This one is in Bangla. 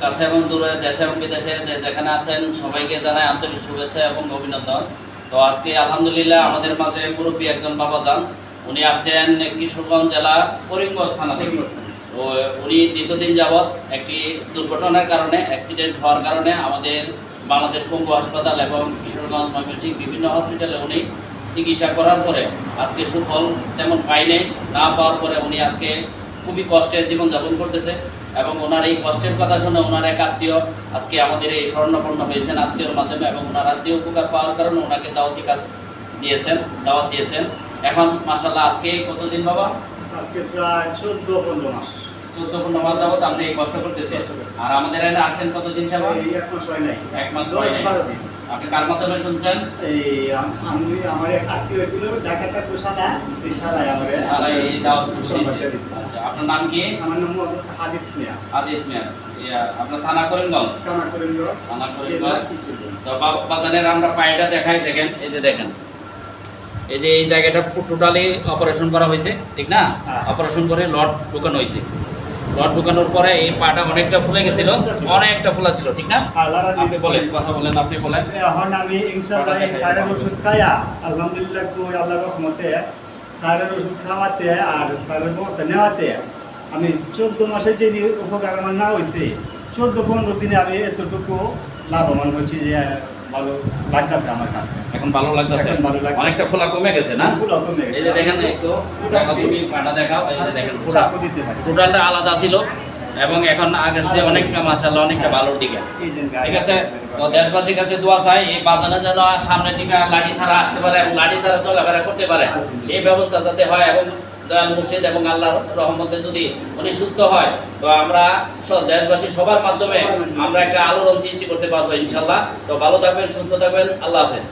কাছে এবং দূরে, দেশে এবং বিদেশে যে যেখানে আছেন সবাইকে জানাই আন্তরিক শুভেচ্ছা এবং অভিনন্দন। তো আজকে আলহামদুলিল্লাহ আমাদের মাঝে মুরব্বী একজন বাবা যান, উনি আসছেন কিশোরগঞ্জ জেলা করিমগঞ্জ থানা থেকে। তো উনি দীর্ঘদিন যাবৎ একটি দুর্ঘটনার কারণে, অ্যাক্সিডেন্ট হওয়ার কারণে আমাদের বাংলাদেশ পঙ্গু হাসপাতাল এবং কিশোরগঞ্জ ময়মনসিংহ বিভিন্ন হসপিটালে উনি চিকিৎসা করার পরে আজকে সুফল তেমন পায়নি। না পাওয়ার পরে উনি আজকে খুবই কষ্টের জীবনযাপন করতেছে এবং ওনার এই কষ্টের কথা শুনে ওনার এক আত্মীয় আজকে আমাদের এই স্বর্ণপন্ন হয়েছেন আত্মীয়র মাধ্যমে, এবং ওনার আত্মীয় উপকার পাওয়ার কারণে ওনাকে দাওয়াতি কাজ দাওয়াত দিয়েছেন। এখন মাশাআল্লাহ আজকে কতদিন বাবা? আজকে প্রায় 14-15 মাস। 14-15 মাস যাবত আপনি এই কষ্ট করতেছেন। আর আমাদের এখানে আসছেন কতদিন সাহেব? এই 1 মাস হয় নাই। 1 মাস হয় নাই। আপনি কার মাধ্যমে শুনছেন? এই আমি আমার এক আত্মীয় ছিল ঢাকাতে কুশালা, এই শালায় আমারে এই দাওয়াত দিয়েছে। আচ্ছা, আপনার নাম কি? আমার নাম হাদিস মিয়া। হাদিস মিয়া। আপনার থানা করিমগঞ্জ? থানা করিমগঞ্জ। থানা করিমগঞ্জ। তো বাজানের আমরা পায়টা দেখাই, দেখেন এই যে দেখেন, এই যে এই জায়গাটা টোটালি অপারেশন করা হয়েছে, ঠিক না? অপারেশন করে লট ঢুকানো হয়েছে। লট ঢুকানোর পরে এই পাটা অনেকটা ফুলে গেছিল, অনেকটা ফোলা ছিল, ঠিক না? আপনি বলেন, কথা বলেন, আপনি বলেন। এখন আমি ইনশাআল্লাহ এই সাইরের ওষুধ খাইয়া আলহামদুলিল্লাহ আল্লাহর রহমতে সাইরের ওষুধ খাওয়াতে আর সাইরের ব্যবস্থা নেওয়াতে আমি 14 মাসে যে উপকার আমার না হয়েছে, 14-15 দিনে আমি এতটুকু লাভবান হচ্ছি যে ভালো লাগতেছে আমার কাছে। এখন ভালো লাগতেছে, অনেকটা ফোলা কমে গেছে না? ফুলা কমে গেছে। এই যে দেখেন, একটু তুমি পাটা দেখাও, এই যে দেখেন পুরো টোটালটা আলাদা ছিল এবং এখন আগের চেয়ে অনেকটা মাশাআল্লাহ অনেকটা ভালোর দিকে, ঠিক আছে? তো দেশবাসীর কাছে দোয়া চাই এই বাজানে যেন সামনে টিকা লাঠি ছাড়া আসতে পারে এবং লাঠি ছাড়া চলাফেরা করতে পারে, এই ব্যবস্থা যাতে হয়। এবং দয়াল মুর্শিদ এবং আল্লাহর রহমতে যদি উনি সুস্থ হয়, তো আমরা দেশবাসী সবার মাধ্যমে আমরা একটা আলোড়ন সৃষ্টি করতে পারবো ইনশাল্লাহ। তো ভালো থাকবেন, সুস্থ থাকবেন, আল্লাহ হাফেজ।